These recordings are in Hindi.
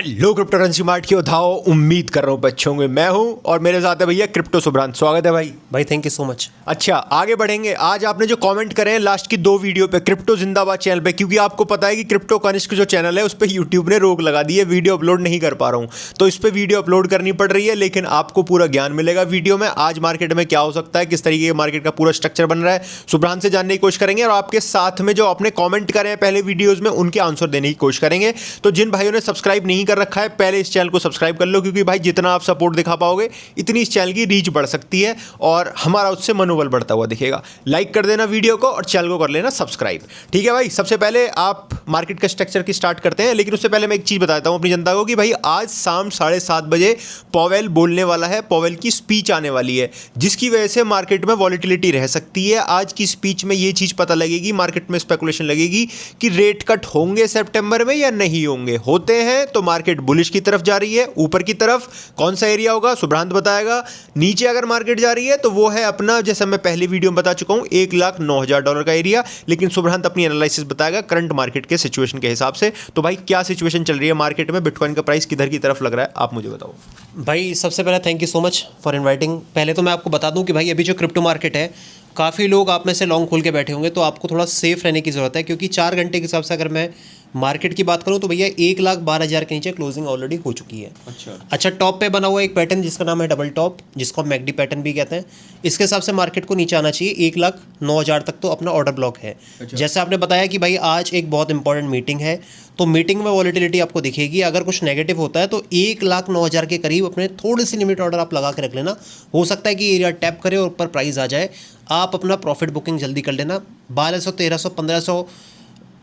हेलो क्रिप्टो करेंसी मार्ट की उठाओ। उम्मीद कर रहा हूँ अच्छे होंगे। मैं हूँ और मेरे साथ है भैया क्रिप्टो सुभ्रांत। स्वागत है भाई। Thank you so much. अच्छा, आगे बढ़ेंगे। आज आपने जो कमेंट करे हैं लास्ट की 2 वीडियो पे क्रिप्टो जिंदाबाद चैनल पे, क्योंकि आपको पता है कि क्रिप्टो कनिष्क जो चैनल है उस पर यूट्यूब ने रोक लगा दी है, वीडियो अपलोड नहीं कर पा रहा हूँ, तो इस पर वीडियो अपलोड करनी पड़ रही है। लेकिन आपको पूरा ज्ञान मिलेगा वीडियो में। आज मार्केट में क्या हो सकता है, किस तरीके के मार्केट का पूरा स्ट्रक्चर बन रहा है, सुभ्रांत से जानने की कोशिश करेंगे। और आपके साथ में जो आपने कॉमेंट करे हैं पहले वीडियोज में, उनके आंसर देने की कोशिश करेंगे। तो जिन भाइयों ने सब्सक्राइब नहीं कर रखा है, पहले इस चैनल को सब्सक्राइब कर लो, क्योंकि भाई जितना आप सपोर्ट दिखा पाओगे इतनी इस चैनल की रीच बढ़ सकती है और हमारा उससे मनोबल बढ़ता हुआ दिखेगा। लाइक कर देना वीडियो को और चैनल को कर लेना सब्सक्राइब। ठीक है भाई, सबसे पहले आप मार्केट का स्ट्रक्चर की स्टार्ट करते हैं। लेकिन उससे पहले मैं एक चीज़ बताता हूँ अपनी जनता को कि भाई आज शाम 7:30 बजे पॉवेल बोलने वाला है। पॉवेल की स्पीच आने वाली है, जिसकी वजह से मार्केट में वॉलीटिलिटी रह सकती है। आज की स्पीच में ये चीज़ पता लगेगी, मार्केट में स्पेकुलेशन लगेगी कि रेट कट होंगे सितंबर में या नहीं होंगे। होते हैं तो मार्केट बुलिश की तरफ जा रही है, ऊपर की तरफ। कौन सा एरिया होगा सुभ्रांत बताएगा। नीचे अगर मार्केट जा रही है तो वो है अपना, जैसे मैं पहले वीडियो में बता चुका हूं, $1,09,000 का एरिया। लेकिन सुभ्रांत अपनी एनालिसिस बताएगा करंट मार्केट के सिचुएशन के हिसाब से। तो भाई क्या सिचुएशन चल रही है मार्केट में, बिटकॉइन का प्राइस किधर की तरफ लग रहा है, आप मुझे बताओ। भाई सबसे पहले thank you so much for inviting. पहले तो मैं आपको बता दूं कि भाई अभी जो क्रिप्टो मार्केट है, काफ़ी लोग आप में से लॉन्ग खोल के बैठे होंगे, तो आपको थोड़ा सेफ रहने की ज़रूरत है। क्योंकि 4 घंटे के हिसाब से अगर मैं मार्केट की बात करूं तो भैया 1,12,000 के नीचे क्लोजिंग ऑलरेडी हो चुकी है। अच्छा, टॉप पे बना हुआ एक पैटर्न जिसका नाम है डबल टॉप, जिसको हम मैकडी पैटर्न भी कहते हैं। इसके हिसाब से मार्केट को नीचे आना चाहिए 1,09,000 तक, तो अपना ऑर्डर ब्लॉक है। जैसे आपने बताया कि भाई आज एक बहुत इंपॉर्टेंट मीटिंग है, तो मीटिंग में वॉलीटिलिटी आपको दिखेगी। अगर कुछ नेगेटिव होता है तो 1,09,000 के करीब अपने थोड़ी सी लिमिट ऑर्डर आप लगा के रख लेना। हो सकता है कि एरिया टैप करे और ऊपर प्राइस आ जाए, आप अपना प्रॉफिट बुकिंग जल्दी कर लेना। 1200, 1300, 1500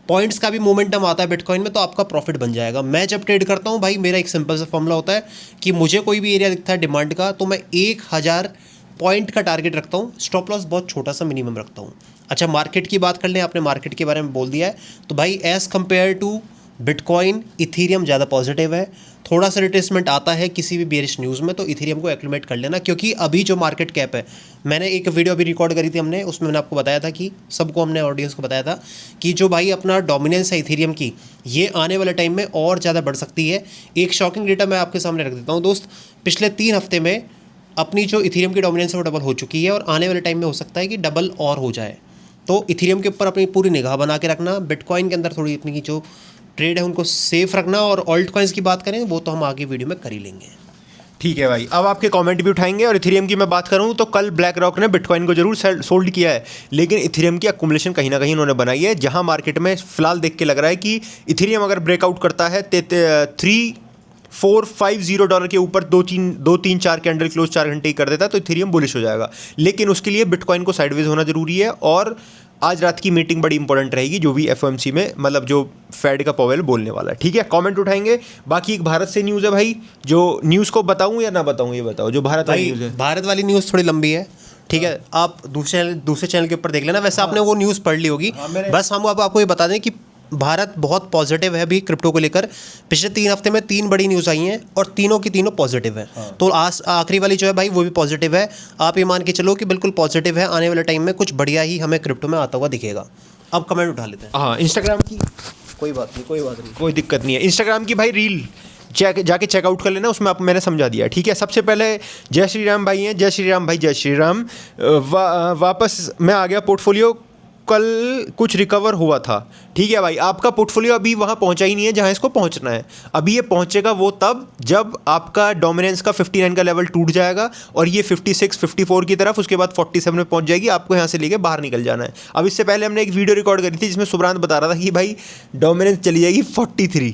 पॉइंट्स का भी मोमेंटम आता है बिटकॉइन में, तो आपका प्रॉफिट बन जाएगा। मैं जब ट्रेड करता हूँ भाई, मेरा एक सिंपल सा फॉर्मूला होता है कि मुझे कोई भी एरिया दिखता है डिमांड का, तो मैं 1000 पॉइंट का टारगेट रखता हूँ। स्टॉप लॉस बहुत छोटा सा मिनिमम रखता हूँ। अच्छा, मार्केट की बात कर लें, आपने मार्केट के बारे में बोल दिया है, तो भाई as compare to bitcoin ethereum ज़्यादा पॉजिटिव है। थोड़ा सा रिट्रेसमेंट आता है किसी भी बेरिश न्यूज़ में, तो इथीरियम को एक्यूमुलेट कर लेना। क्योंकि अभी जो मार्केट कैप है, मैंने एक वीडियो अभी रिकॉर्ड करी थी हमने, उसमें मैंने आपको बताया था कि सबको, हमने ऑडियंस को बताया था कि जो भाई अपना डोमिनेंस है इथीरियम की, ये आने वाले टाइम में और ज़्यादा बढ़ सकती है। एक शॉकिंग डेटा मैं आपके सामने रख देता हूँ दोस्त। पिछले 3 हफ्ते में अपनी जो इथीरियम की डोमिनेंस है वो डबल हो चुकी है, और आने वाले टाइम में हो सकता है कि डबल और हो जाए। तो इथीरियम के ऊपर अपनी पूरी निगाह बना के रखना। बिटकॉइन के अंदर थोड़ी अपनी जो ट्रेड है उनको सेफ रखना। और ऑल्ट कॉइन्स की बात करें वो तो हम आगे वीडियो में कर ही लेंगे। ठीक है भाई, अब आपके कमेंट भी उठाएंगे। और इथेरियम की मैं बात करूं तो कल ब्लैक रॉक ने बिटकॉइन को जरूर सोल्ड किया है, लेकिन इथेरियम की अकुमुलेशन कहीं ना कहीं उन्होंने बनाई है। जहां मार्केट में फिलहाल देख के लग रहा है कि इथेरियम अगर ब्रेकआउट करता है $3,450 के ऊपर 2-3-4 कैंडल क्लोज 4 घंटे ही कर देता है, तो इथेरियम बुलिश हो जाएगा। लेकिन उसके लिए बिटकॉइन को साइडवेज होना जरूरी है। और आज रात की मीटिंग बड़ी इंपॉर्टेंट रहेगी, जो भी एफओएमसी में, मतलब जो फेड का पॉवेल बोलने वाला है। ठीक है, कमेंट उठाएंगे। बाकी एक भारत से न्यूज़ है भाई, जो न्यूज़ को बताऊं या ना बताऊं, ये बताओ। जो भारत वाली न्यूज़ है, भारत वाली न्यूज़ थोड़ी लंबी है, ठीक है, आप दूसरे चैनल के ऊपर देख लेना। वैसे आपने वो न्यूज़ पढ़ ली होगी। बस हम अब आपको ये बता दें कि भारत बहुत पॉजिटिव है अभी क्रिप्टो को लेकर। पिछले 3 हफ्ते में 3 बड़ी न्यूज़ आई हैं और तीनों की तीनों पॉजिटिव है। तो आज आखिरी वाली जो है भाई वो भी पॉजिटिव है। आप ये मान के चलो कि बिल्कुल पॉजिटिव है। आने वाले टाइम में कुछ बढ़िया ही हमें क्रिप्टो में आता हुआ दिखेगा। अब कमेंट उठा लेते हैं। हाँ, इंस्टाग्राम की कोई बात नहीं, कोई दिक्कत नहीं है। इंस्टाग्राम की भाई रील जाके चेकआउट कर लेना, उसमें आप मैंने समझा दिया। ठीक है, सबसे पहले जय श्री राम भाई हैं। जय श्री राम भाई, जय श्री राम। वापस मैं आ गया। पोर्टफोलियो कल कुछ रिकवर हुआ था। ठीक है भाई, आपका पोर्टफोलियो अभी वहाँ पहुँचा ही नहीं है जहाँ इसको पहुँचना है। अभी ये पहुँचेगा वो तब जब आपका डोमिनेंस का 59 का लेवल टूट जाएगा और ये 56, 54 की तरफ, उसके बाद 47 में पहुँच जाएगी। आपको यहाँ से लेके बाहर निकल जाना है। अब इससे पहले हमने एक वीडियो रिकॉर्ड करी थी जिसमें सुभ्रांत बता रहा था कि भाई डोमिनेंस चली जाएगी 43।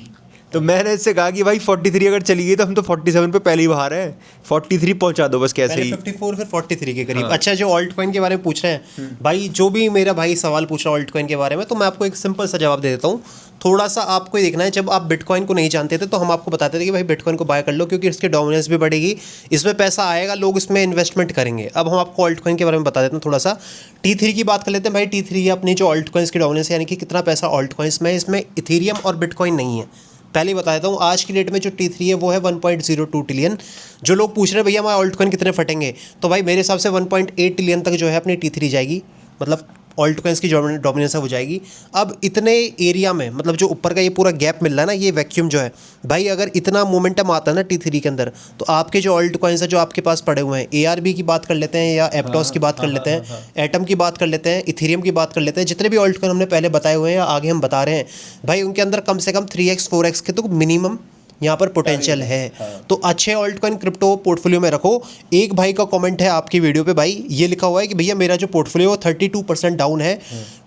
तो मैंने इससे कहा कि भाई 43 अगर चली गई तो हम तो 47 पे पहले ही बाहर हैं। 43 पहुंचा दो बस, कैसे ही 54 फिर 43 के करीब। अच्छा, जो ऑल्ट कॉइन के बारे में पूछ रहे हैं भाई, जो भी मेरा भाई सवाल पूछ रहा है ऑल्ट कॉइन के बारे में, तो मैं आपको एक सिंपल सा जवाब दे देता हूँ। थोड़ा सा आपको ही देखना है। जब आप बिटकॉइन को नहीं जानते थे तो हम आपको बताते थे कि भाई बिटकॉइन को बाय कर लो, क्योंकि इसकी डोमिनेंस भी बढ़ेगी, इसमें पैसा आएगा, लोग इसमें इन्वेस्टमेंट करेंगे। अब हम आपको ऑल्ट कॉइन के बारे में बता देते हैं थोड़ा सा। T3 की बात कर लेते हैं भाई। T3 अपनी जो ऑल्ट कॉइन्स की डोमिनेंस है, यानी कि कितना पैसा ऑल्ट कॉइन्स में, इसमें इथीरियम और बिटकॉइन नहीं है। पहले ही बता देता हूँ, आज की डेट में जो T3 है वो है 1.02 ट्रिलियन। जो लोग पूछ रहे हैं भैया हमारे ऑल्ट कॉइन कितने फटेंगे, तो भाई मेरे हिसाब से 1.8 ट्रिलियन तक जो है अपनी T3 जाएगी। मतलब ऑल्ट कॉइन्स की डोमिनेंस है वो जाएगी। अब इतने एरिया में मतलब जो ऊपर का ये पूरा गैप मिल रहा है ना, ये वैक्यूम जो है भाई, अगर इतना मोमेंटम आता है ना T3 के अंदर, तो आपके जो ऑल्ट कॉइन्स है जो आपके पास पड़े हुए हैं, ARB की बात कर लेते हैं या एप्टॉस की बात कर लेते हैं, एटम की बात कर लेते हैं, इथेरियम की बात कर लेते हैं, जितने भी ऑल्ट कॉइन हमने पहले बताए हुए हैं या आगे हम बता रहे हैं भाई, उनके अंदर कम से कम 3x 4x के तो मिनिमम यहाँ पर पोटेंशियल है। तो अच्छे ऑल्ट कॉइन क्रिप्टो पोर्टफोलियो में रखो। एक भाई का कमेंट है आपकी वीडियो पे भाई, ये लिखा हुआ है कि भैया मेरा जो पोर्टफोलियो वो 32% डाउन है,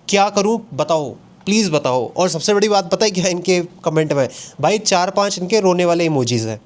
क्या करूँ बताओ, प्लीज़ बताओ। और सबसे बड़ी बात पता है क्या इनके कमेंट में भाई, 4-5 इनके रोने वाले इमोजीज़ हैं।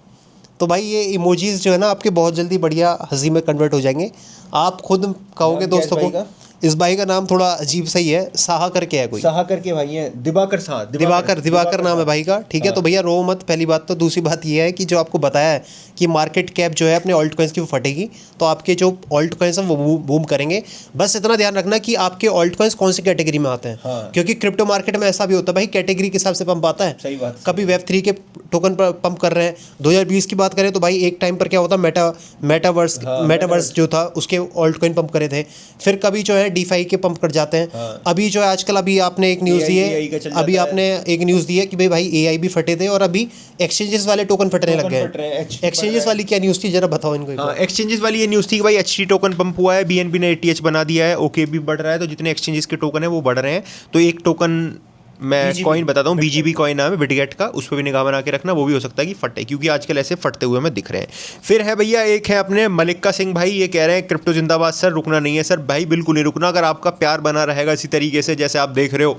तो भाई ये इमोजीज़ जो है ना आपके बहुत जल्दी बढ़िया हंसी में कन्वर्ट हो जाएंगे। आप खुद कहोगे दोस्तों को, इस भाई का नाम थोड़ा अजीब सही है, साहा करके है कोई, साहा करके भाई है, दिवाकर साहा, दिवाकर नाम है भाई का, ठीक है। तो भैया रो मत, पहली बात तो। दूसरी बात ये है कि जो आपको बताया है कि मार्केट कैप जो है अपने ऑल्ट कॉइन्स की वो फटेगी, तो आपके जो ऑल्ट कॉइन्स हैं वो बूम करेंगे। बस इतना ध्यान रखना कि आपके ऑल्ट कॉइन्स कौन सी कैटेगरी में आते हैं, क्योंकि क्रिप्टो मार्केट में ऐसा भी होता है भाई, कैटेगरी के हिसाब से पंप आता है। सही बात। कभी Web3 के टोकन पर पंप कर रहे हैं। 2020 की बात करें तो भाई एक टाइम पर क्या होता, मेटावर्स जो था उसके ऑल्ट कॉइन पंप करे थे। फिर कभी जो है DeFi के पंप कर जाते हैं। अभी जो है आजकल अभी आपने एक न्यूज़ दी है, अभी आपने एक न्यूज़ दी है कि भाई AI भी फटे थे और अभी एक्सचेंजेस वाले टोकन फटने लग गए। एक्सचेंजेस वाली क्या न्यूज़ थी, जरा बताओ इनको। एक्सचेंजेस वाली ये न्यूज़ थी कि भाई HT टोकन पंप हुआ है, BNB ने ATH बना दिया है, OKB भी बढ़ रहा है, तो जितने एक्सचेंजेस के टोकन है वो बढ़ रहे हैं। तो एक टोकन मैं कॉइन बताता हूँ, BGB कॉइन नाम है बिटगेट का, उस पर भी निगाह बना के रखना, वो भी हो सकता है कि फटे, क्योंकि आजकल ऐसे फटते हुए हमें दिख रहे हैं। फिर है भैया एक है अपने मलिक्का सिंह भाई, ये कह रहे हैं क्रिप्टो जिंदाबाद सर, रुकना नहीं है सर। भाई बिल्कुल नहीं रुकना, अगर आपका प्यार बना रहेगा इसी तरीके से जैसे आप देख रहे हो।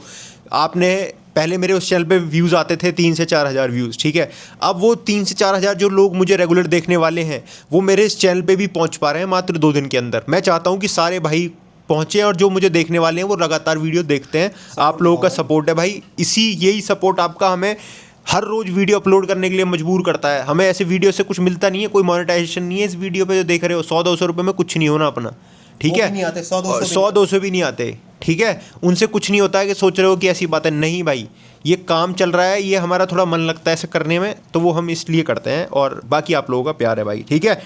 आपने पहले मेरे उस चैनल पे व्यूज़ आते थे 3 से 4 हज़ार व्यूज़, ठीक है। अब वो 3 से 4 हज़ार जो लोग मुझे रेगुलर देखने वाले हैं वो मेरे इस चैनल पे भी पहुंच पा रहे हैं मात्र 2 दिन के अंदर। मैं चाहता हूं कि सारे भाई पहुंचे और जो मुझे देखने वाले हैं वो लगातार वीडियो देखते हैं। आप लोगों का सपोर्ट है भाई, यही सपोर्ट आपका हमें हर रोज़ वीडियो अपलोड करने के लिए मजबूर करता है। हमें ऐसे वीडियो से कुछ मिलता नहीं है, कोई मोनेटाइजेशन नहीं है इस वीडियो पे जो देख रहे हो। 100-200 रुपये में कुछ नहीं होना अपना, ठीक है। 100-200 भी नहीं आते, ठीक है। उनसे कुछ नहीं होता है कि सोच रहे हो कि ऐसी बात है, नहीं भाई, ये काम चल रहा है, ये हमारा थोड़ा मन लगता है ऐसे करने में, तो वो हम इसलिए करते हैं, और बाकी आप लोगों का प्यार है भाई, ठीक है।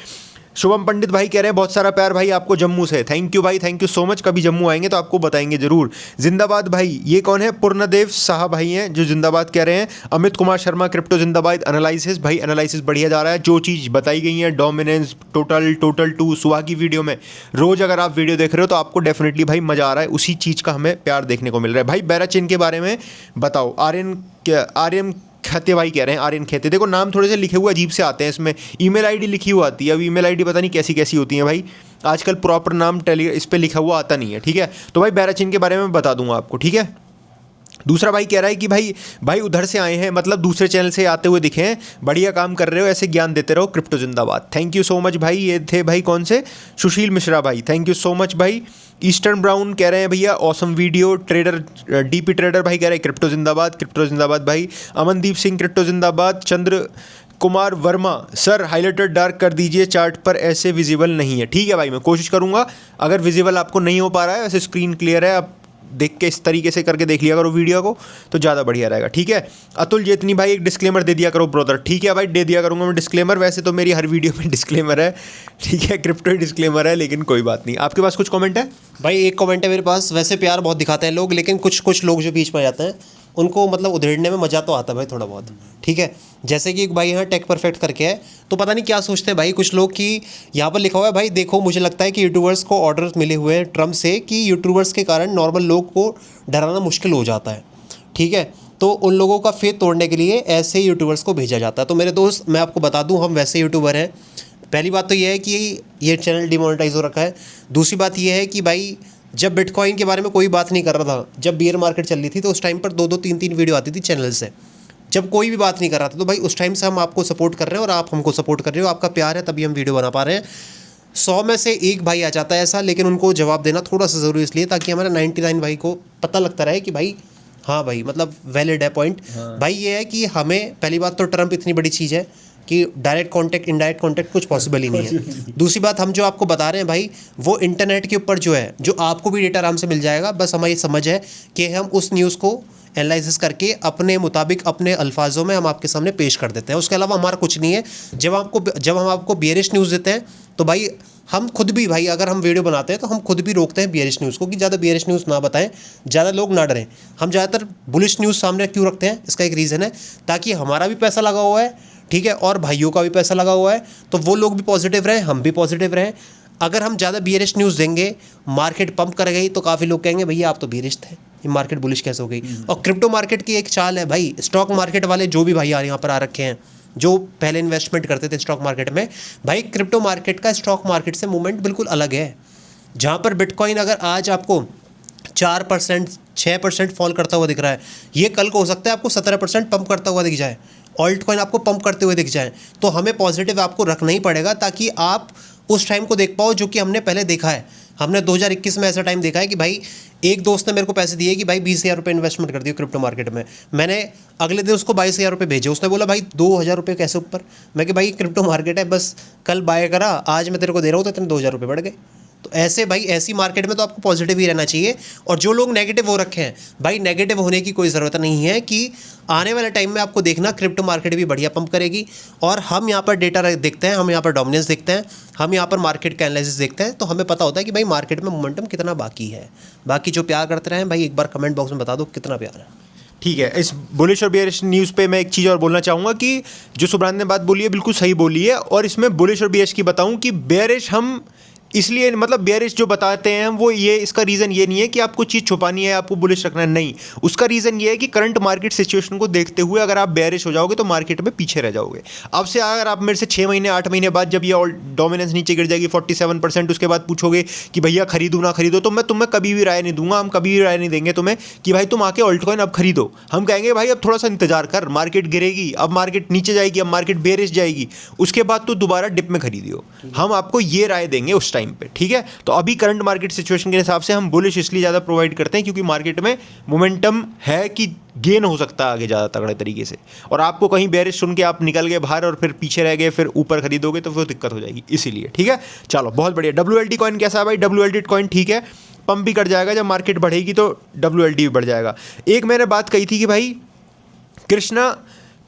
शुभम पंडित भाई कह रहे हैं बहुत सारा प्यार भाई आपको जम्मू से, थैंक यू भाई, थैंक यू सो मच। कभी जम्मू आएंगे तो आपको बताएंगे जरूर। जिंदाबाद भाई, ये कौन है, पूर्णदेव साहा भाई हैं जो जिंदाबाद कह रहे हैं। अमित कुमार शर्मा क्रिप्टो जिंदाबाद एनालिसिस, भाई एनालिसिस बढ़िया जा रहा है। जो चीज़ बताई गई है डोमिनेंस, टोटल 2 सुबह की वीडियो में, रोज़ अगर आप वीडियो देख रहे हो तो आपको डेफिनेटली भाई मज़ा आ रहा है, उसी चीज़ का हमें प्यार देखने को मिल रहा है। भाई बैराचेन के बारे में बताओ। आर्यन खेते भाई कह रहे हैं, आर्यन खेते, देखो नाम थोड़े से लिखे हुए अजीब से आते हैं, इसमें ईमेल आईडी लिखी हुई आती है। अब ईमेल आईडी पता नहीं कैसी कैसी होती है भाई, आजकल प्रॉपर नाम इस पर लिखा हुआ आता नहीं है, ठीक है। तो भाई बैराचिन के बारे में बता दूंगा आपको, ठीक है। दूसरा भाई कह रहा है कि भाई उधर से आए हैं, मतलब दूसरे चैनल से आते हुए दिखे हैं, बढ़िया काम कर रहे हो, ऐसे ज्ञान देते रहो, क्रिप्टो जिंदाबाद। थैंक यू सो मच भाई। ये थे भाई कौन से, सुशील मिश्रा भाई, थैंक यू सो मच भाई। ईस्टर्न ब्राउन कह रहे हैं भैया awesome video. Trader DP trader भाई कह रहे हैं क्रिप्टो जिंदाबाद भाई। अमनदीप सिंह क्रिप्टो जिंदाबाद। Chandra Kumar Verma sir highlighted dark कर दीजिए चार्ट पर, ऐसे विजिबल नहीं है, ठीक है भाई, मैं कोशिश करूंगा। अगर विजिबल आपको नहीं हो पा रहा है, वैसे स्क्रीन क्लियर है, आप देख के इस तरीके से करके देख लिया करो वीडियो को, तो ज़्यादा बढ़िया रहेगा, ठीक है। अतुल जेतनी भाई एक डिस्क्लेमर दे दिया करो ब्रदर, ठीक है भाई, दे दिया करूँगा मैं डिस्क्लेमर। वैसे तो मेरी हर वीडियो में डिस्क्लेमर है, ठीक है, क्रिप्टो डिस्क्लेमर है, लेकिन कोई बात नहीं। आपके पास कुछ कमेंट है भाई? एक कमेंट है मेरे पास। वैसे प्यार बहुत दिखाते हैं लोग, लेकिन कुछ लोग जो बीच में आ जाते हैं उनको मतलब उधेड़ने में मज़ा तो आता है भाई थोड़ा बहुत, ठीक है। जैसे कि एक भाई यहाँ टेक परफेक्ट करके है, तो पता नहीं क्या सोचते हैं भाई कुछ लोग कि यहाँ पर लिखा हुआ है भाई देखो, मुझे लगता है कि यूट्यूबर्स को ऑर्डर मिले हुए हैं ट्रम्प से कि यूट्यूबर्स के कारण नॉर्मल लोग को डराना मुश्किल हो जाता है, ठीक है। तो उन लोगों का फेथ तोड़ने के लिए ऐसे यूट्यूबर्स को भेजा जाता है। तो मेरे दोस्त, मैं आपको बता दूँ, हम वैसे यूट्यूबर हैं। पहली बात तो ये है कि ये चैनल डिमोनेटाइज हो रखा है। दूसरी बात ये है कि भाई जब बिटकॉइन के बारे में कोई बात नहीं कर रहा था, जब बियर मार्केट चल रही थी, तो उस टाइम पर 2-2 3-3 वीडियो आती थी चैनल से, जब कोई भी बात नहीं कर रहा था। तो भाई उस टाइम से हम आपको सपोर्ट कर रहे हैं और आप हमको सपोर्ट कर रहे हो, आपका प्यार है तभी हम वीडियो बना पा रहे हैं। 100 में से एक भाई आ जाता है ऐसा, लेकिन उनको जवाब देना थोड़ा सा ज़रूरी इसलिए ताकि हमारे 99 भाई को पता लगता रहे कि भाई हाँ भाई मतलब वैलिड है पॉइंट। भाई ये है कि हमें पहली बात तो ट्रम्प इतनी बड़ी चीज़ है कि डायरेक्ट कांटेक्ट इनडायरेक्ट कांटेक्ट कुछ पॉसिबल ही नहीं है। दूसरी बात, हम जो आपको बता रहे हैं भाई, वो इंटरनेट के ऊपर जो है, जो आपको भी डेटा आराम से मिल जाएगा। बस हमारी समझ है कि हम उस न्यूज़ को एनालिसिस करके अपने मुताबिक अपने अल्फाजों में हम आपके सामने पेश कर देते हैं। उसके अलावा हमारा कुछ नहीं है। जब हम आपको बियरिश न्यूज़ देते हैं तो भाई हम खुद भी भाई अगर हम वीडियो बनाते हैं तो हम खुद भी रोकते हैं बियरिश न्यूज़ को कि ज़्यादा बियरिश न्यूज़ ना बताएं, ज़्यादा लोग ना डरें। हम ज़्यादातर बुलिश न्यूज़ सामने क्यों रखते हैं, इसका एक रीज़न है ताकि हमारा भी पैसा लगा हुआ है, ठीक है, और भाइयों का भी पैसा लगा हुआ है, तो वो लोग भी पॉजिटिव रहें, हम भी पॉजिटिव रहें। अगर हम ज़्यादा बियरिश न्यूज़ देंगे, मार्केट पंप कर गई तो काफ़ी लोग कहेंगे भैया आप तो बियरिश थे, ये मार्केट बुलिश कैसे हो गई। और क्रिप्टो मार्केट की एक चाल है भाई, स्टॉक मार्केट वाले जो भी भाई यहाँ पर आ रखे हैं, जो पहले इन्वेस्टमेंट करते थे स्टॉक मार्केट में, भाई क्रिप्टो मार्केट का स्टॉक मार्केट से मूवमेंट बिल्कुल अलग है। जहाँ पर बिटकॉइन अगर आज आपको 4% 6% फॉल करता हुआ दिख रहा है, ये कल को हो सकता है आपको 17% पंप करता हुआ दिख जाए, ऑल्ट कॉइन आपको पंप करते हुए दिख जाए। तो हमें पॉजिटिव आपको रखना ही पड़ेगा ताकि आप उस टाइम को देख पाओ जो कि हमने पहले देखा है। हमने 2021 में ऐसा टाइम देखा है कि भाई एक दोस्त ने मेरे को पैसे दिए कि भाई 20,000 रुपये इन्वेस्टमेंट कर दियो क्रिप्टो मार्केट में। मैंने अगले दिन उसको 22,000 रुपये भेजे। उसने बोला भाई 2,000 रुपये कैसे ऊपर। मैं कि भाई क्रिप्टो मार्केट है, बस कल बाय करा, आज मैं तेरे को दे रहा हूँ तो तेरे 2,000 रुपये बढ़ गए। तो ऐसे भाई ऐसी मार्केट में तो आपको पॉजिटिव ही रहना चाहिए। और जो लोग नेगेटिव हो रखे हैं भाई, नेगेटिव होने की कोई ज़रूरत नहीं है कि आने वाले टाइम में आपको देखना क्रिप्टो मार्केट भी बढ़िया पंप करेगी। और हम यहाँ पर डेटा देखते हैं, हम यहाँ पर डोमिनेंस देखते हैं, हम यहाँ पर मार्केट का एनालिसिस देखते हैं, तो हमें पता होता है कि भाई मार्केट में मोमेंटम कितना बाकी है। बाकी जो प्यार करते रहे भाई, एक बार कमेंट बॉक्स में बता दो कितना प्यार है। ठीक है, इस बुलिश और बेयरिश न्यूज़ पे मैं एक चीज़ और बोलना चाहूँगा कि जो सुब्रान ने बात बोली है बिल्कुल सही बोली है। और इसमें बुलिश और बेयरिश की बताऊँ कि बेयरिश हम इसलिए मतलब बेयरिश जो बताते हैं वो ये, इसका रीज़न ये नहीं है कि आपको चीज़ छुपानी है, आपको बुलिश रखना है, नहीं। उसका रीज़न ये है कि करंट मार्केट सिचुएशन को देखते हुए अगर आप बेयरिश हो जाओगे तो मार्केट में पीछे रह जाओगे। अब से अगर आप मेरे से 6 महीने 8 महीने बाद जब ये डोमिनेंस नीचे गिर जाएगी 47%, उसके बाद पूछोगे कि भैया खरीदो ना खरीदो, तो मैं तुम्हें कभी भी राय नहीं दूंगा, हम कभी भी राय नहीं देंगे तुम्हें कि भाई तुम आके ऑल्ट कॉइन अब खरीदो। हम कहेंगे भाई अब थोड़ा सा इंतजार कर, मार्केट गिरेगी, अब मार्केट नीचे जाएगी, अब मार्केट बेयरिश जाएगी, उसके बाद तो दोबारा डिप में खरीदियो। हम आपको ये राय देंगे उस टाइम पे, ठीक है। तो अभी करंट मार्केट सिचुएशन के हिसाब से हम बुलिश इसलिए ज़्यादा प्रोवाइड करते हैं क्योंकि मार्केट में मोमेंटम है कि गेन हो सकता है आगे ज़्यादा तगड़े तरीके से। और आपको कहीं बेयरिश सुन के आप निकल गए बाहर और फिर पीछे रह गए, फिर ऊपर खरीदोगे तो फिर दिक्कत हो जाएगी, इसीलिए। ठीक है, चलो बहुत बढ़िया। WLT कॉइन कैसा है भाई? WLT कॉइन ठीक है, पंप भी कर जाएगा, जब मार्केट बढ़ेगी तो WLT भी बढ़ जाएगा। एक मैंने बात कही थी कि भाई कृष्णा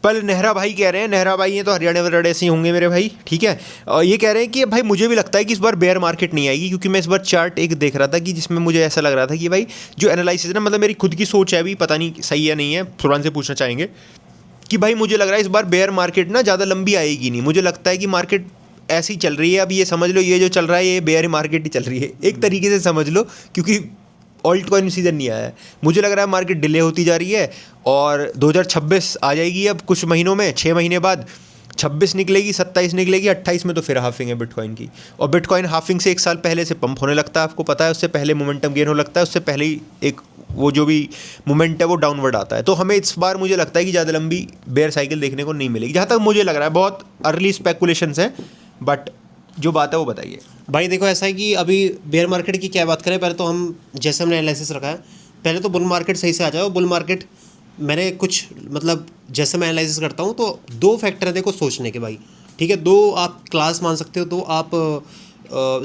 पल नेहरा भाई कह रहे हैं, नेहरा भाई ये तो हरियाणा वरियाणा से ही होंगे मेरे भाई, ठीक है। और ये कह रहे हैं कि भाई मुझे भी लगता है कि इस बार बेयर मार्केट नहीं आएगी, क्योंकि मैं इस बार चार्ट एक देख रहा था कि जिसमें मुझे ऐसा लग रहा था कि भाई जो एनालिसिस है ना, मतलब मेरी खुद की सोच है, अभी पता नहीं सही है नहीं है, सुरान से पूछना चाहेंगे कि भाई मुझे लग रहा है इस बार बेयर मार्केट ना ज़्यादा लंबी आएगी नहीं। मुझे लगता है कि मार्केट ऐसी ही चल रही है, अब ये समझ लो ये जो चल रहा है ये बेयर मार्केट ही चल रही है, एक तरीके से समझ लो, क्योंकि ऑल्ट कॉइन सीजन नहीं आया है। मुझे लग रहा है मार्केट डिले होती जा रही है और 2026 आ जाएगी अब कुछ महीनों में, 6 महीने बाद 26 निकलेगी, 27 निकलेगी, 28 में तो फिर हाफिंग है बिटकॉइन की। और बिटकॉइन हाफिंग से 1 साल पहले से पंप होने लगता है, आपको पता है, उससे पहले मोमेंटम गेन होने लगता है, उससे पहले ही एक वो जो भी मोमेंट है वो डाउनवर्ड आता है। तो हमें इस बार मुझे लगता है कि ज़्यादा लंबी बेयर साइकिल देखने को नहीं मिलेगी, जहाँ तक मुझे लग रहा है। बहुत अर्ली स्पेकुलेशंस हैं, बट जो बात है वो बताइए भाई। देखो ऐसा है कि अभी बेयर मार्केट की क्या बात करें, पहले तो हम जैसे हमने एनालिसिस रखा है, पहले तो बुल मार्केट सही से आ जाए। बुल मार्केट मैंने कुछ मतलब जैसे मैं एनालिसिस करता हूँ तो 2 फैक्टर है देखो सोचने के भाई, ठीक है। 2 आप क्लास मान सकते हो, 2 आप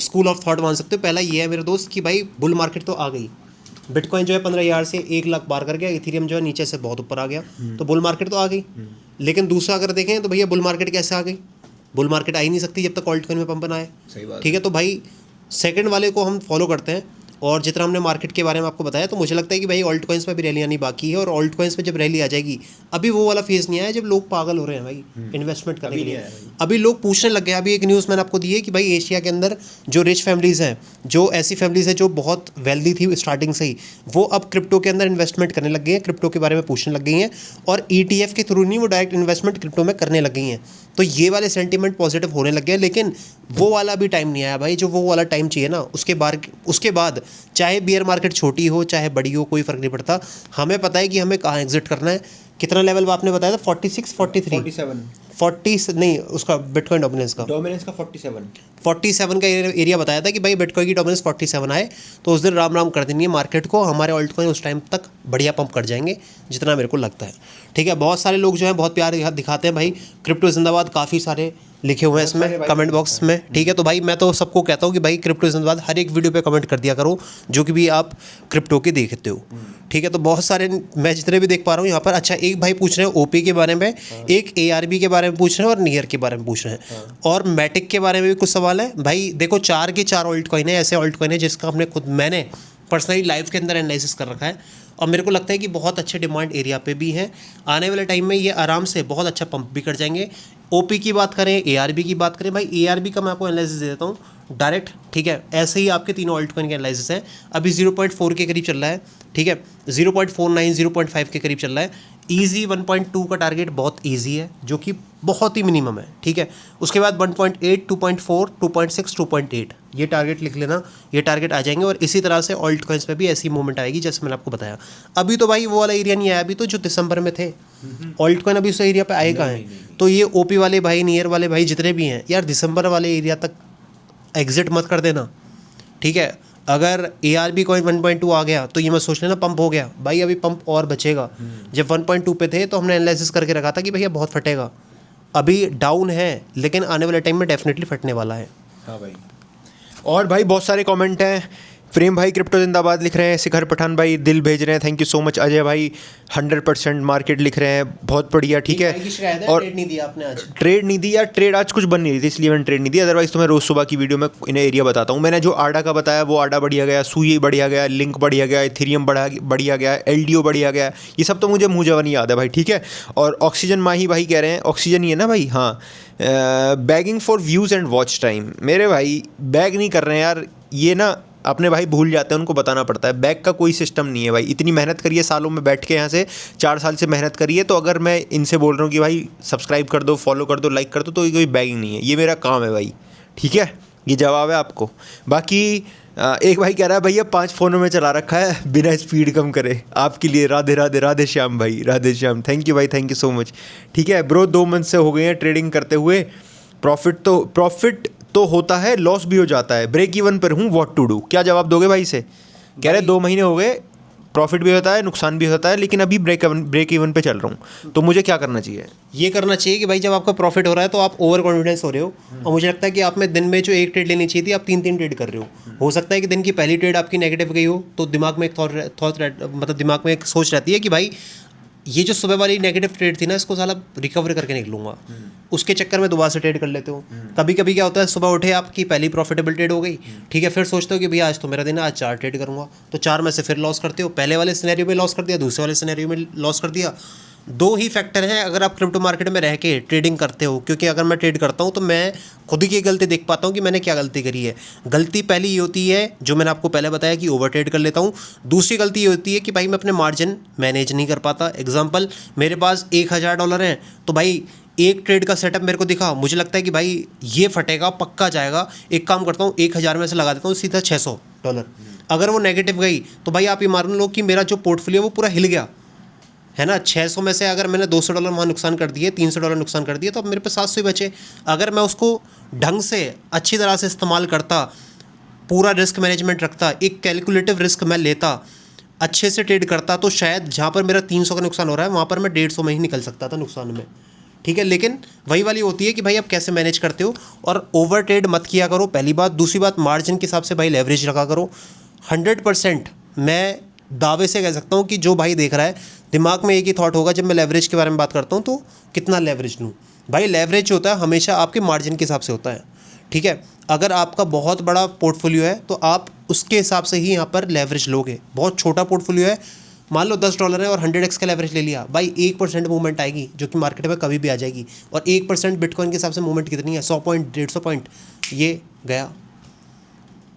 स्कूल ऑफ थॉट मान सकते हो। पहला ये है मेरे दोस्त कि भाई बुल मार्केट तो आ गई, बिटकॉइन जो है 15,000 से 1 लाख पार कर गया, इथेरियम जो है नीचे से बहुत ऊपर आ गया, तो बुल मार्केट तो आ गई। लेकिन दूसरा अगर देखें तो भैया बुल मार्केट कैसे आ गई? बुल मार्केट आ ही नहीं सकती जब तक ऑल्ट कॉइन में पंप ना आए, ठीक है। तो भाई सेकंड वाले को हम फॉलो करते हैं। और जितना हमने मार्केट के बारे में आपको बताया, तो मुझे लगता है कि भाई ऑल्ट कॉइन्स में भी रैली आनी बाकी है। और ऑल्ट कॉइन्स में जब रैली आ जाएगी, अभी वो वाला फेज़ नहीं आया जब लोग पागल हो रहे हैं भाई इन्वेस्टमेंट करने के लिए। अभी लोग पूछने लग गए। अभी एक न्यूज़ मैंने आपको दी है कि भाई एशिया के अंदर जो रिच फैमिलीज़ हैं, जो ऐसी फैमिलीज़ हैं जो बहुत वेल्दी थी स्टार्टिंग से ही, वो अब क्रिप्टो के अंदर इन्वेस्टमेंट करने लग गई हैं, क्रिप्टो के बारे में पूछने लग गई हैं। और ETF के थ्रू नहीं, वो डायरेक्ट इन्वेस्टमेंट क्रिप्टो में करने लग गई हैं। तो ये वाले सेंटीमेंट पॉजिटिव होने लग गए। लेकिन वो वाला भी टाइम नहीं आया भाई, जो वो वाला टाइम चाहिए ना। उसके बाद चाहे बियर मार्केट छोटी हो चाहे बड़ी हो, कोई फ़र्क नहीं पड़ता। हमें पता है कि हमें कहाँ एग्जिट करना है। कितना लेवल आपने बताया था? 46 43 40 नहीं, उसका बिटकॉइन डोमिनेंस का 47 का एरिया बताया था कि भाई बिटकॉइन की डोमिनेंस 47 आए तो उस दिन राम राम कर देनी है मार्केट को। हमारे ऑल्ट कॉइन उस टाइम तक बढ़िया पंप कर जाएंगे, जितना मेरे को लगता है, ठीक है। बहुत सारे लोग जो हैं बहुत प्यार दिखाते हैं भाई, क्रिप्टो जिंदाबाद, काफ़ी सारे लिखे हुए हैं इसमें कमेंट बॉक्स में, ठीक है। तो भाई मैं तो सबको कहता हूँ कि भाई क्रिप्टो जिंदाबाद हर एक वीडियो पे कमेंट कर दिया करो जो कि भी आप क्रिप्टो के देखते हो, ठीक है। तो बहुत सारे मैं जितने भी देख पा रहा हूँ यहाँ पर, अच्छा एक भाई पूछ रहे हैं ओपी के बारे में, एक ARB के बारे में पूछ रहे हैं और नियर के बारे में पूछ रहे हैं, और मैटिक के बारे में भी कुछ सवाल है। भाई देखो 4 के 4 ऑल्ट कॉइन है, ऐसे ऑल्ट कॉइन है जिसका मैंने पर्सनली लाइव के अंदर एनालिसिस कर रखा है और मेरे को लगता है कि बहुत अच्छे डिमांड एरिया पे भी हैं। आने वाले टाइम में ये आराम से बहुत अच्छा पंप भी कर जाएंगे। ओपी की बात करें, ARB की बात करें, भाई ARB का मैं आपको एनालिसिस दे देता हूँ डायरेक्ट, ठीक है। ऐसे ही आपके तीनों ऑल्ट कॉइन के एनालिसिस हैं। अभी 0.4 के करीब चल रहा है, ठीक है। 0.49 0.5 के करीब चल रहा है। ईजी 1.2 का टारगेट बहुत ईजी है जो कि बहुत ही मिनिमम है, ठीक है। उसके बाद 1.8 2.4 2.6 2.8 ये टारगेट लिख लेना, ये टारगेट आ जाएंगे। और इसी तरह से ऑल्ट कॉइन्स पे भी ऐसी मूवमेंट आएगी जैसे मैंने आपको बताया। अभी तो भाई वो वाला एरिया नहीं आया, अभी तो जो दिसंबर में थे ऑल्ट कॉइन अभी उस एरिया पे आएगा है। तो ये ओपी वाले भाई, नियर वाले भाई जितने भी हैं यार, दिसंबर वाले एरिया तक एग्जिट मत कर देना, ठीक है। अगर ARB कॉइन 1.2 आ गया तो ये मैं सोच लेना पंप हो गया भाई, अभी पंप और बचेगा। जब 1.2 पे थे तो हमने एनालिसिस करके रखा था कि भैया बहुत फटेगा, अभी डाउन है लेकिन आने वाले टाइम में डेफिनेटली फटने वाला है। हाँ भाई। और भाई बहुत सारे कमेंट हैं। प्रेम भाई क्रिप्टो जिंदाबाद लिख रहे हैं, शिखर पठान भाई दिल भेज रहे हैं, thank you so much. Ajay भाई 100% मार्केट लिख रहे हैं, बहुत बढ़िया, ठीक है। और ट्रेड नहीं दिया आपने आज? ट्रेड नहीं दी यार, ट्रेड आज कुछ बन नहीं रही थी इसलिए मैंने ट्रेड नहीं दिया। अदरवाइज तो मैं रोज़ सुबह की वीडियो में इन्हें एरिया बताता हूँ। मैंने जो आडा का बताया वो आडा बढ़िया गया, सुई बढ़िया गया, लिंक बढ़िया गया, इथेरियम बढ़िया गया, LDO बढ़िया गया। ये सब तो मुझे मुँह जवानी याद है भाई, ठीक है। और ऑक्सीजन माही भाई कह रहे हैं, ऑक्सीजन ही है ना भाई, हाँ। Bagging for views and watch time, मेरे भाई बैग नहीं कर रहे हैं यार, ये ना अपने भाई भूल जाते हैं, उनको बताना पड़ता है। बैक का कोई सिस्टम नहीं है भाई, इतनी मेहनत करिए सालों में बैठ के, यहाँ से 4 साल से मेहनत करिए। तो अगर मैं इनसे बोल रहा हूँ कि भाई सब्सक्राइब कर दो, फॉलो कर दो, लाइक कर दो, तो ये कोई बैगिंग नहीं है, ये मेरा काम है भाई, ठीक है। ये जवाब है आपको। बाकी एक भाई कह रहा है भैया 5 फ़ोनों में चला रखा है बिना स्पीड कम करे, आपके लिए राधे राधे, राधे श्याम भाई, राधे श्याम, थैंक यू भाई, थैंक यू सो मच, ठीक है ब्रो। 2 मंथ से हो गए हैं ट्रेडिंग करते हुए, प्रॉफिट तो होता है, लॉस भी हो जाता है, ब्रेक इवन पर हूँ, व्हाट टू डू, क्या जवाब दोगे भाई से? कह रहे 2 महीने हो गए, प्रॉफिट भी होता है, नुकसान भी होता है, लेकिन अभी ब्रेक इवन पे चल रहा हूँ, तो मुझे क्या करना चाहिए? ये करना चाहिए कि भाई जब आपका प्रॉफिट हो रहा है तो आप ओवर कॉन्फिडेंस हो रहे हो, और मुझे लगता है कि आप में दिन में जो एक ट्रेड लेनी चाहिए थी आप 3 ट्रेड कर रहे हो सकता है कि दिन की पहली ट्रेड आपकी नेगेटिव गई हो, तो दिमाग में एक मतलब दिमाग में एक सोच रहती है कि भाई ये जो सुबह वाली नेगेटिव ट्रेड थी ना, इसको साला रिकवर करके निकलूंगा। उसके चक्कर में दोबारा से ट्रेड कर लेते हो। कभी कभी क्या होता है, सुबह उठे आपकी पहली प्रॉफिटेबल ट्रेड हो गई, ठीक है, फिर सोचते हो कि भैया आज तो मेरा दिन है, आज 4 ट्रेड करूंगा, तो 4 में से फिर लॉस करते हो। पहले वाले सिनेरियो में लॉस कर दिया, दूसरे वाले सिनेरियो में लॉस कर दिया। 2 ही फैक्टर हैं अगर आप क्रिप्टो मार्केट में रह के ट्रेडिंग करते हो, क्योंकि अगर मैं ट्रेड करता हूँ तो मैं खुद की गलती देख पाता हूँ कि मैंने क्या गलती करी है। गलती पहली ये होती है जो मैंने आपको पहले बताया कि ओवर ट्रेड कर लेता हूँ। दूसरी गलती ये होती है कि भाई मैं अपने मार्जिन मैनेज नहीं कर पाता। एग्जाम्पल, मेरे पास $1000 हैं, तो भाई एक ट्रेड का सेटअप मेरे को दिखा, मुझे लगता है कि भाई ये फटेगा, पक्का जाएगा, एक काम करता हूँ 1000 में से लगा देता हूँ सीधा $600। अगर वो नेगेटिव गई तो भाई आप ये मान लो कि मेरा जो पोर्टफोलियो वो पूरा हिल गया है ना। 600 में से अगर मैंने $200 वहाँ नुकसान कर दिए, $300 नुकसान कर दिए, तो अब मेरे पे 700 ही बचे। अगर मैं उसको ढंग से अच्छी तरह से इस्तेमाल करता, पूरा रिस्क मैनेजमेंट रखता, एक कैलकुलेटिव रिस्क मैं लेता, अच्छे से ट्रेड करता, तो शायद जहाँ पर मेरा 300 का नुकसान हो रहा है वहाँ पर मैं 150 में ही निकल सकता था नुकसान में, ठीक है। लेकिन वही वाली होती है कि भाई आप कैसे मैनेज करते हो, और ओवर ट्रेड मत किया करो, पहली बात। दूसरी बात, मार्जिन के हिसाब से भाई लेवरेज रखा करो। 100% मैं दावे से कह सकता हूँ कि जो भाई देख रहा है, दिमाग में एक ही थॉट होगा जब मैं लेवरेज के बारे में बात करता हूँ तो कितना लेवरेज लूँ। भाई लेवरेज होता है हमेशा आपके मार्जिन के हिसाब से होता है, ठीक है। अगर आपका बहुत बड़ा पोर्टफोलियो है तो आप उसके हिसाब से ही यहाँ पर लेवरेज लोगे। बहुत छोटा पोर्टफोलियो है, मान लो $10 है और 100x का लेवरेज ले लिया, भाई 1% मूवमेंट आएगी जो कि मार्केट में कभी भी आ जाएगी। और 1% बिटकॉइन के हिसाब से मूवमेंट कितनी है? 100 पॉइंट, 150 पॉइंट, ये गया।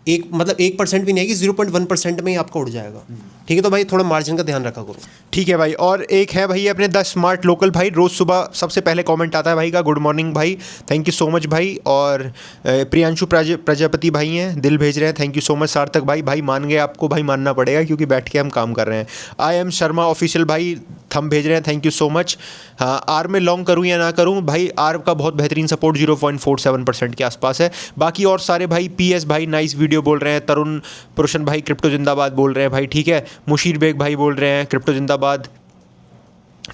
मतलब 1% भी नहीं आएगी, 0.1% में ही आपका उड़ जाएगा, ठीक है। तो भाई थोड़ा मार्जिन का ध्यान रखा करो, ठीक है भाई। और एक है भाई अपने द स्मार्ट लोकल भाई, रोज़ सुबह सबसे पहले कमेंट आता है भाई का, गुड मॉर्निंग भाई, थैंक यू सो मच भाई। और प्रियांशु प्रजापति भाई हैं, दिल भेज रहे हैं, थैंक यू सो मच। सार्थक भाई मान गए, आपको भाई मानना पड़ेगा क्योंकि बैठ के हम काम कर रहे हैं। आई एम शर्मा ऑफिशियल भाई थम भेज रहे हैं, थैंक यू सो मच। हाँ, आर में लॉन्ग करूँ या ना करूँ भाई, आर का बहुत बेहतरीन सपोर्ट 0.47% के आसपास है। बाकी और सारे भाई, PS भाई नाइस वीडियो बोल रहे हैं, तरुण पुरुषन भाई क्रिप्टो जिंदाबाद बोल रहे हैं भाई, ठीक है। मुशीर बेग भाई बोल रहे हैं क्रिप्टो जिंदाबाद,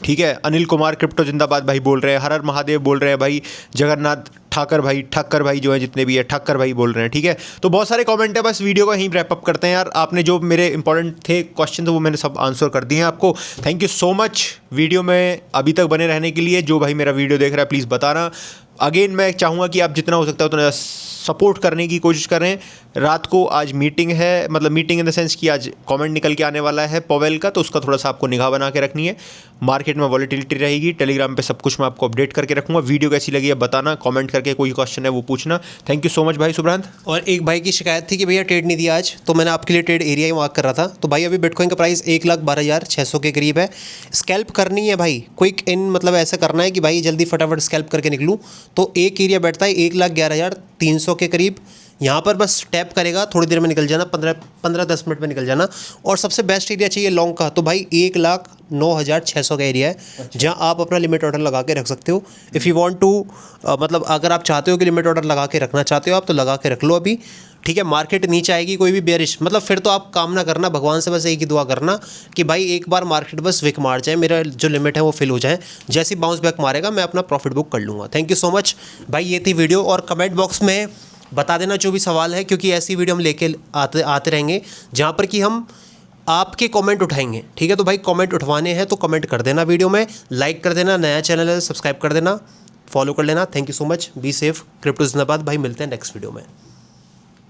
ठीक है। अनिल कुमार क्रिप्टो जिंदाबाद भाई बोल रहे हैं, हर हर महादेव बोल रहे हैं भाई, जगन्नाथ ठक्कर भाई जो है जितने भी है ठक्कर भाई बोल रहे हैं, ठीक है। तो बहुत सारे कमेंट है, बस वीडियो को यहीं रैप अप करते हैं यार। आपने जो मेरे इंपॉर्टेंट थे क्वेश्चन तो वो मैंने सब आंसर कर दिए हैं आपको। Thank you so much video में अभी तक बने रहने के लिए। जो भाई मेरा वीडियो देख रहा है प्लीज़ बताना। अगेन मैं चाहूँगा कि आप जितना हो सकता है उतना सपोर्ट करने की कोशिश करें। रात को आज मीटिंग है, मतलब मीटिंग इन द सेंस कि आज कमेंट निकल के आने वाला है पवेल का, तो उसका थोड़ा सा आपको निगाह बना के रखनी है। मार्केट में वॉलेटिलिटी रहेगी, टेलीग्राम पे सब कुछ मैं आपको अपडेट करके रखूँगा। वीडियो कैसी लगी है बताना, कमेंट करके कोई क्वेश्चन है वो पूछना। थैंक यू सो मच भाई सुब्रांत। और एक भाई की शिकायत थी कि भैया ट्रेड नहीं दिया आज, तो मैंने आपके लिए ट्रेड एरिया ही मार्क कर रहा था। तो भाई अभी बिटकॉइन का प्राइस 1,12,600 के करीब है। स्कैल्प करनी है भाई, क्विक इन मतलब ऐसा करना है कि भाई जल्दी फटाफट स्कैल्प करके निकलूँ। तो एक एरिया बैठता है 1,11,300 के करीब। यहाँ पर बस टैप करेगा, थोड़ी देर में निकल जाना, 15-10 मिनट में निकल जाना। और सबसे बेस्ट एरिया चाहिए लॉन्ग का, तो भाई 1,09,600 का एरिया है, जहाँ आप अपना लिमिट ऑर्डर लगा के रख सकते हो। इफ़ यू वांट टू मतलब अगर आप चाहते हो कि लिमिट ऑर्डर लगा के रखना चाहते हो आप, तो लगा के रख लो अभी, ठीक है। मार्केट नीचे आएगी कोई भी बेरिश, मतलब फिर तो आप काम ना करना, भगवान से बस एक ही दुआ करना कि भाई एक बार मार्केट बस विक मार जाए, मेरा जो लिमिट है वो फिल हो जाए। जैसे ही बाउंस बैक मारेगा मैं अपना प्रॉफिट बुक कर लूँगा। थैंक यू सो मच भाई, ये थी वीडियो। और कमेंट बॉक्स में बता देना जो भी सवाल है, क्योंकि ऐसी वीडियो हम लेके आते रहेंगे जहाँ पर कि हम आपके कमेंट उठाएंगे, ठीक है। तो भाई कमेंट उठवाने हैं तो कमेंट कर देना, वीडियो में लाइक कर देना, नया चैनल है सब्सक्राइब कर देना, फॉलो कर लेना। Thank you so much, be safe, crypto जिंदाबाद भाई, मिलते हैं नेक्स्ट वीडियो में।